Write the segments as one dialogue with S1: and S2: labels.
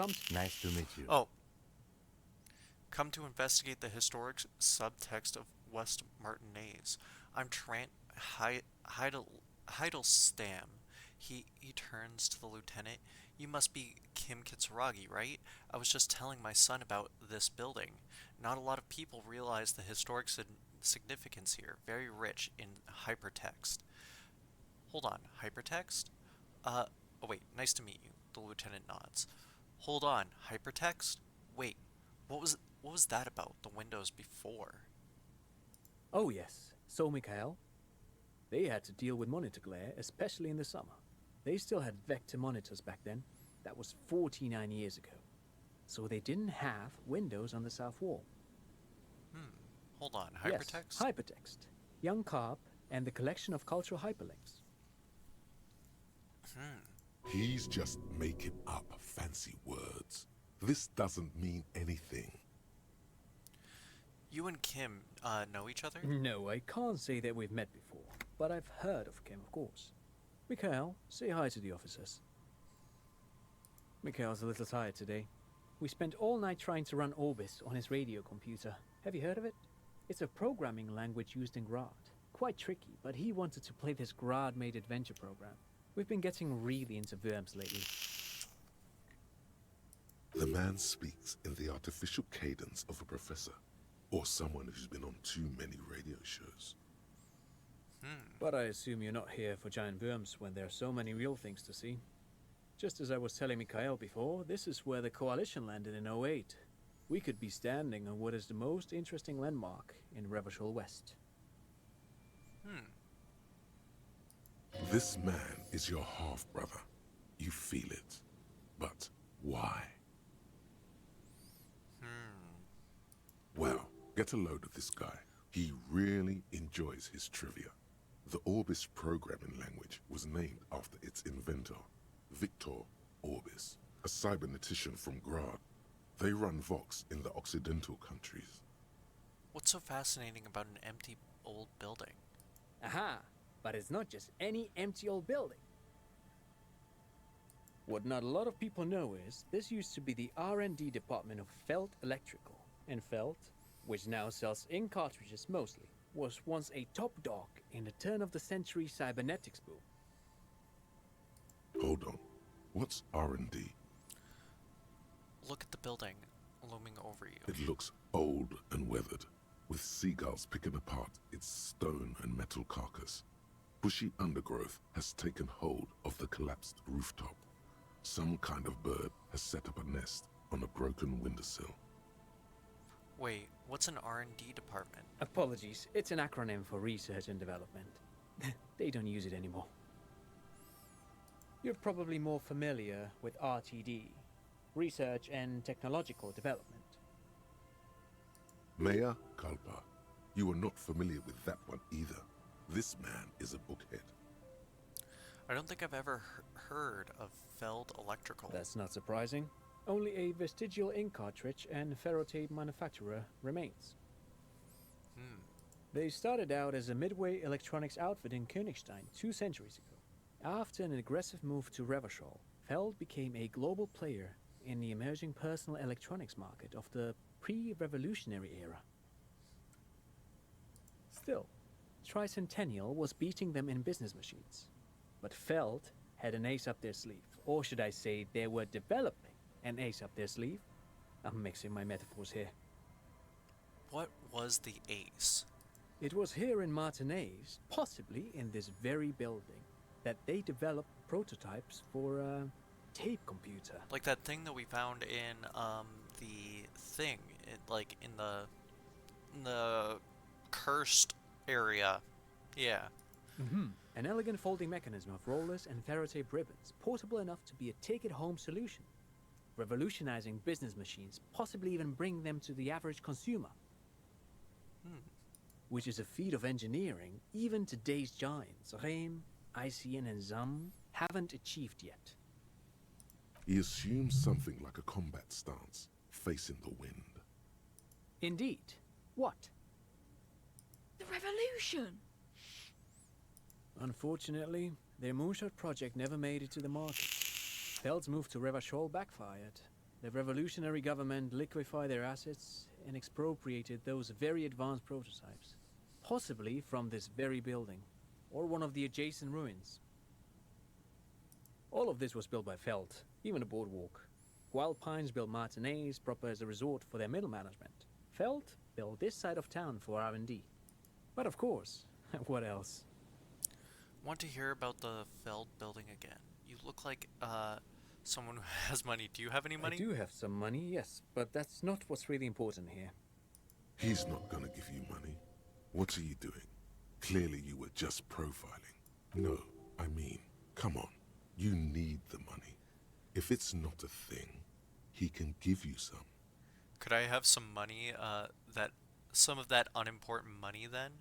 S1: come.
S2: Nice to meet you.
S3: Oh, come to investigate the historic subtext of West Martinez. I'm Trant Heidelstam. He turns to the lieutenant. You must be Kim Kitsuragi, right? I was just telling my son about this building. Not a lot of people realize the historic significance here. Very rich in hypertext. Hold on, hypertext? Oh wait, nice to meet you. The lieutenant nods. Hold on, hypertext? Wait, what was that about? The windows before?
S1: Oh yes, so Mikhail, they had to deal with monitor glare, especially in the summer. They still had vector monitors back then. That was 49 years ago. So they didn't have windows on the south wall.
S3: Hmm. Hold on,
S1: Yes,
S3: hypertext?
S1: hypertext. Young Carp and the collection of cultural hyperlinks.
S3: Hmm.
S4: He's just making up fancy words. This doesn't mean anything.
S3: You and Kim, know each other?
S1: No, I can't say that we've met before, but I've heard of Kim, of course. Mikhail, say hi to the officers. Mikhail's a little tired today. We spent all night trying to run Orbis on his radio computer. Have you heard of it? It's a programming language used in Grad. Quite tricky, but he wanted to play this Grad-made adventure program. We've been getting really into Worms lately.
S4: The man speaks in the artificial cadence of a professor, or someone who's been on too many radio shows.
S1: But I assume you're not here for giant worms when there are so many real things to see. Just as I was telling Mikhail before, this is where the Coalition landed in '08. We could be standing on what is the most interesting landmark in Revachol West.
S4: This man is your half-brother. You feel it. But why? Well, get a load of this guy. He really enjoys his trivia. The Orbis programming language was named after its inventor, Victor Orbis, a cybernetician from Grad. They run Vox in the Occidental countries.
S3: What's so fascinating about an empty old building?
S1: Aha! But it's not just any empty old building. What not a lot of people know is this used to be the R&D department of Felt Electrical. And Felt, which now sells ink cartridges mostly, was once a top dog in the turn-of-the-century cybernetics boom.
S4: Hold on. What's R&D?
S3: Look at the building looming over you.
S4: It looks old and weathered, with seagulls picking apart its stone and metal carcass. Bushy undergrowth has taken hold of the collapsed rooftop. Some kind of bird has set up a nest on a broken windowsill.
S3: Wait, what's an R&D department?
S1: Apologies, it's an acronym for research and development. They don't use it anymore. You're probably more familiar with RTD, Research and Technological Development.
S4: Mea culpa. You are not familiar with that one either. This man is a bookhead.
S3: I don't think I've ever heard of Feld Electrical.
S1: That's not surprising. Only a vestigial ink cartridge and ferrotape manufacturer remains. They started out as a midway electronics outfit in Königstein 2 centuries ago. After an aggressive move to Revachol, Feld became a global player in the emerging personal electronics market of the pre-revolutionary era. Still, Tricentennial was beating them in business machines. But Feld had an ace up their sleeve, or should I say they were developing an ace up their sleeve. I'm mixing my metaphors here.
S3: What was the ace?
S1: It was here in Martinez, possibly in this very building, that they developed prototypes for a tape computer.
S3: Like that thing that we found in the thing, like in the cursed area. Yeah.
S1: An elegant folding mechanism of rollers and ferrotape ribbons, portable enough to be a take-it-home solution. Revolutionizing business machines, possibly even bring them to the average consumer. Which is a feat of engineering even today's giants, Rehm, ICN and ZAM, haven't achieved yet.
S4: He assumes something like a combat stance, facing the wind.
S1: Indeed. What?
S5: The revolution!
S1: Unfortunately, their moonshot project never made it to the market. Feld's move to Revachol backfired. The revolutionary government liquefied their assets and expropriated those very advanced prototypes. Possibly from this very building, or one of the adjacent ruins. All of this was built by Feld, even the boardwalk. Wild Pines built Martinez proper as a resort for their middle management. Feld built this side of town for R&D. But of course, what else?
S3: Want to hear about the Feld building again. You look like, someone who has money. Do you have any money?
S1: I do have some money, yes, but that's not what's really important here.
S4: He's not gonna give you money. What are you doing? Clearly you were just profiling. No, I mean, come on. You need the money. If it's not a thing, he can give you some.
S3: Could I have some money, some of that unimportant money then?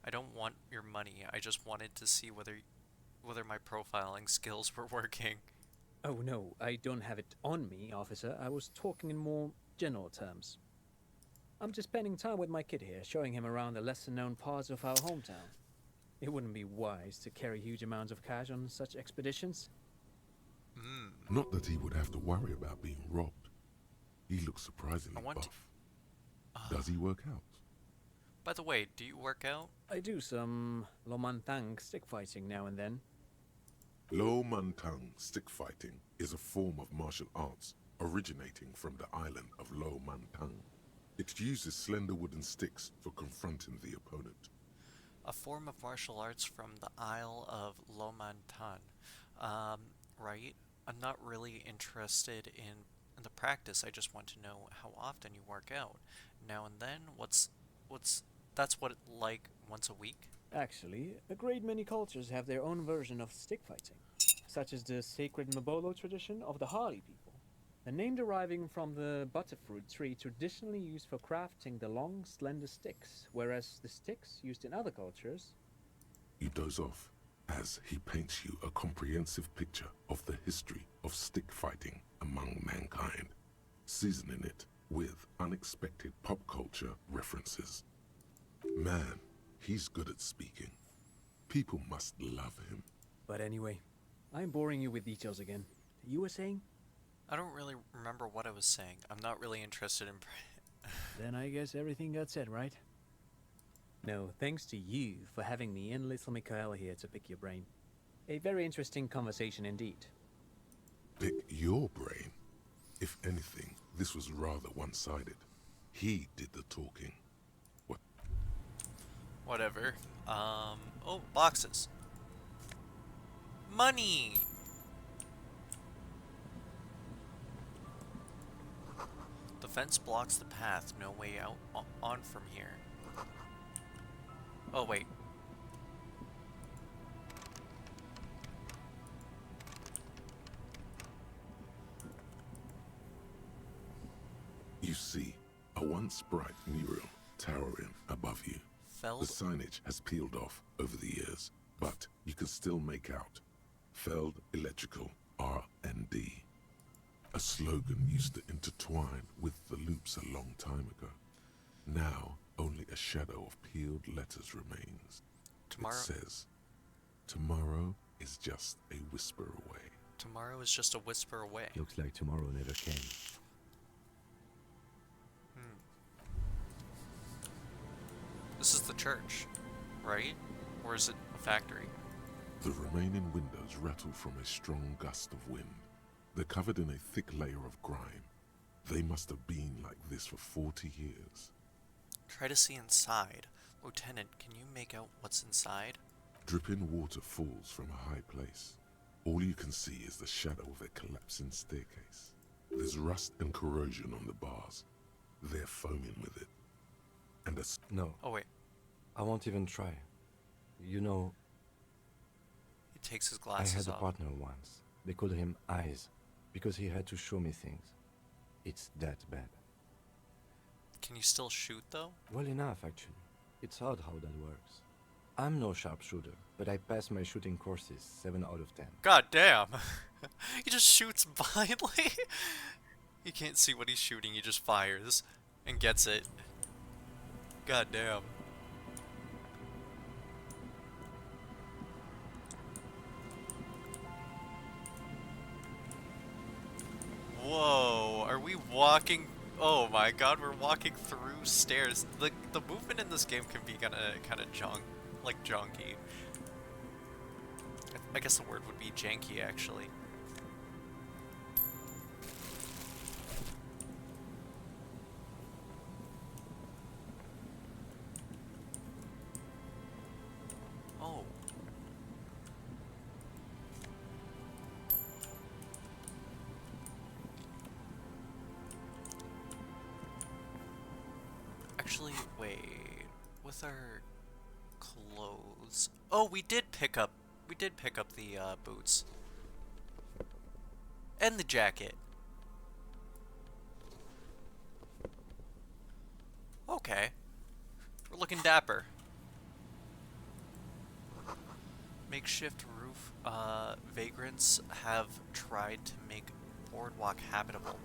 S3: I don't want your money. I just wanted to see whether my profiling skills were working.
S1: Oh no, I don't have it on me, officer. I was talking in more general terms. I'm just spending time with my kid here, showing him around the lesser-known parts of our hometown. It wouldn't be wise to carry huge amounts of cash on such expeditions.
S4: Not that he would have to worry about being robbed. He looks surprisingly buff. Does he work out?
S3: By the way, do you work out?
S1: I do some Lomantang stick fighting now and then.
S4: Lo Mantang stick fighting is a form of martial arts originating from the island of Lo Mantang. It uses slender wooden sticks for confronting the opponent.
S3: A form of martial arts from the Isle of Lomantan. Right? I'm not really interested in the practice. I just want to know how often you work out. Now and then, that's what it like once a week?
S1: Actually, a great many cultures have their own version of stick fighting, such as the sacred Mabolo tradition of the Harli people. A name deriving from the butterfruit tree traditionally used for crafting the long, slender sticks, whereas the sticks used in other cultures...
S4: You doze off as he paints you a comprehensive picture of the history of stick fighting among mankind, seasoning it with unexpected pop culture references. Man, he's good at speaking. People must love him.
S1: But anyway, I'm boring you with details again. You were saying?
S3: I don't really remember what I was saying. I'm not really interested in...
S1: Then I guess everything got said, right? No, thanks to you for having me and little Mikhail here to pick your brain. A very interesting conversation indeed.
S4: Pick your brain? If anything, this was rather one-sided. He did the talking. What?
S3: Whatever. Oh, boxes. Money! The fence blocks the path. No way out on from here. Oh, wait.
S4: You see, a once bright mural towering above you.
S3: Feld?
S4: The signage has peeled off over the years, but you can still make out Feld Electrical R&D. A slogan used to intertwine with the loops a long time ago. Now, only a shadow of peeled letters remains.
S3: Tomorrow?
S4: It says, tomorrow is just a whisper away.
S3: Tomorrow is just a whisper away.
S2: Looks like tomorrow never came.
S3: This is the church, right? Or is it a factory?
S4: The remaining windows rattle from a strong gust of wind. They're covered in a thick layer of grime. They must have been like this for 40 years.
S3: Try to see inside. Lieutenant, can you make out what's inside?
S4: Dripping water falls from a high place. All you can see is the shadow of a collapsing staircase. There's rust and corrosion on the bars. They're foaming with it. And
S2: No,
S3: Oh, wait.
S2: I won't even try. You know,
S3: He takes his
S2: I
S3: glasses
S2: had a
S3: off.
S2: partner once. They called him Eyes, because he had to show me things. It's that bad.
S3: Can you still shoot, though?
S2: Well enough, actually. It's odd how that works. I'm no sharpshooter, but I pass my shooting courses 7 out of 10.
S3: God damn! He just shoots blindly. You can't see what he's shooting, he just fires and gets it. God damn. Whoa, are we we walking? Oh my god, we're walking through stairs. The movement in this game can be kind of junky. I guess the word would be janky, actually. Oh. Actually, wait. With our clothes. Oh, we did pick up the boots. And the jacket. Okay. We're looking dapper. Makeshift roof. Vagrants have tried to make boardwalk habitable.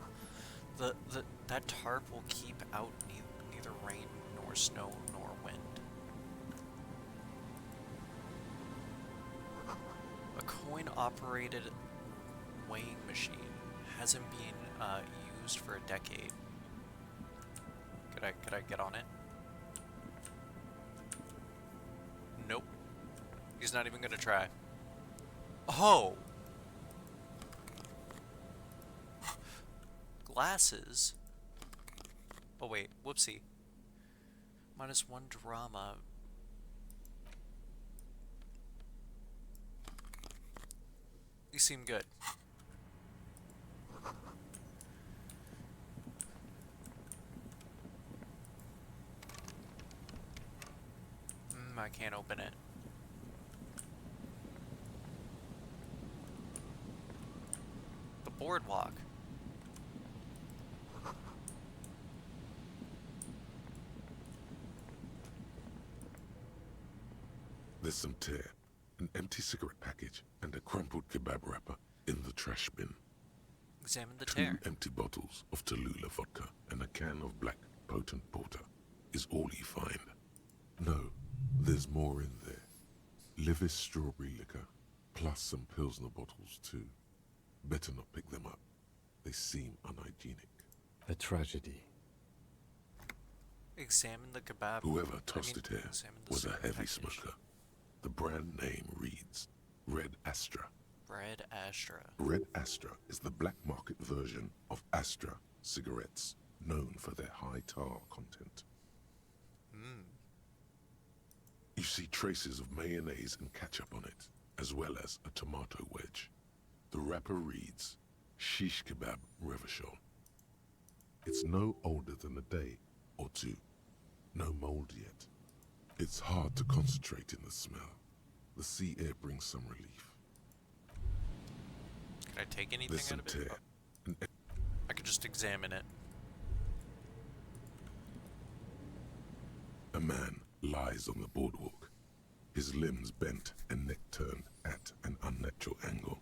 S3: That tarp will keep out neither rain nor snow nor wind. A coin-operated weighing machine hasn't been used for a decade. Could I get on it? Nope. He's not even gonna try. Oh! Glasses? Oh wait, whoopsie. -1 drama. You seem good. I can't open it. The boardwalk.
S4: There's some tear, an empty cigarette package, and a crumpled kebab wrapper in the trash bin.
S3: Examine the
S4: 2
S3: tear.
S4: empty bottles of Tallulah vodka and a can of black potent porter is all you find. No, there's more in there. Livis strawberry liquor, plus some Pilsner bottles too. Better not pick them up. They seem unhygienic.
S2: A tragedy.
S3: Examine the kebab.
S4: Whoever tossed it here
S3: examine the
S4: was a
S3: cigarette
S4: heavy
S3: package.
S4: smoker. The brand name reads Red Astra.
S3: Red Astra.
S4: Red Astra is the black market version of Astra cigarettes, known for their high tar content. You see traces of mayonnaise and ketchup on it, as well as a tomato wedge. The wrapper reads Shish Kebab Revachol. It's no older than a day or two. No mold yet. It's hard to concentrate in the smell. The sea air brings some relief.
S3: Can I take anything
S4: There's
S3: out
S4: some
S3: of it?
S4: tear.
S3: I could just examine it.
S4: A man lies on the boardwalk, his limbs bent and neck turned at an unnatural angle.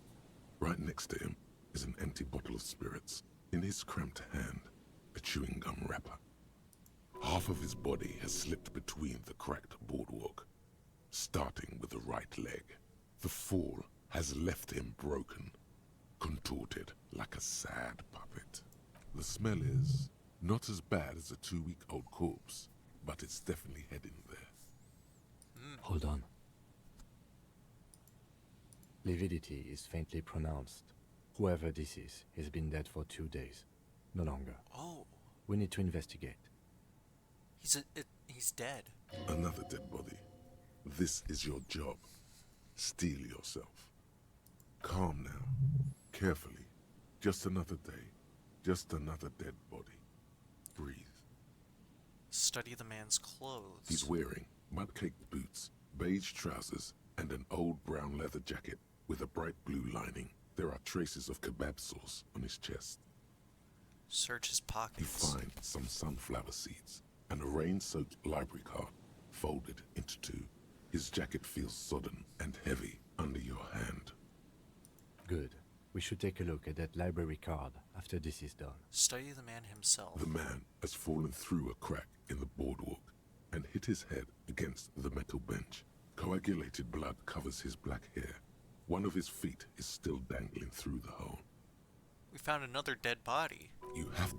S4: Right next to him is an empty bottle of spirits. In his cramped hand, a chewing gum wrapper. Half of his body has slipped between the cracked boardwalk, starting with the right leg. The fall has left him broken, contorted like a sad puppet. The smell is not as bad as a 2-week-old corpse, but it's definitely heading there.
S2: Hold on. Lividity is faintly pronounced. Whoever this is has been dead for 2 days. No longer.
S3: Oh,
S2: We need to investigate.
S3: he's dead.
S4: Another dead body. This is your job. Steel yourself. Calm now. Carefully. Just another day. Just another dead body. Breathe.
S3: Study the man's clothes.
S4: He's wearing mud-caked boots, beige trousers, and an old brown leather jacket with a bright blue lining. There are traces of kebab sauce on his chest.
S3: Search his
S4: You
S3: pockets.
S4: find some sunflower seeds and a rain-soaked library card folded into 2. His jacket feels sodden and heavy under your hand.
S2: Good. We should take a look at that library card after this is done.
S3: Study the man himself.
S4: The man has fallen through a crack in the boardwalk and hit his head against the metal bench. Coagulated blood covers his black hair. One of his feet is still dangling through the hole.
S3: We found another dead body.
S4: You have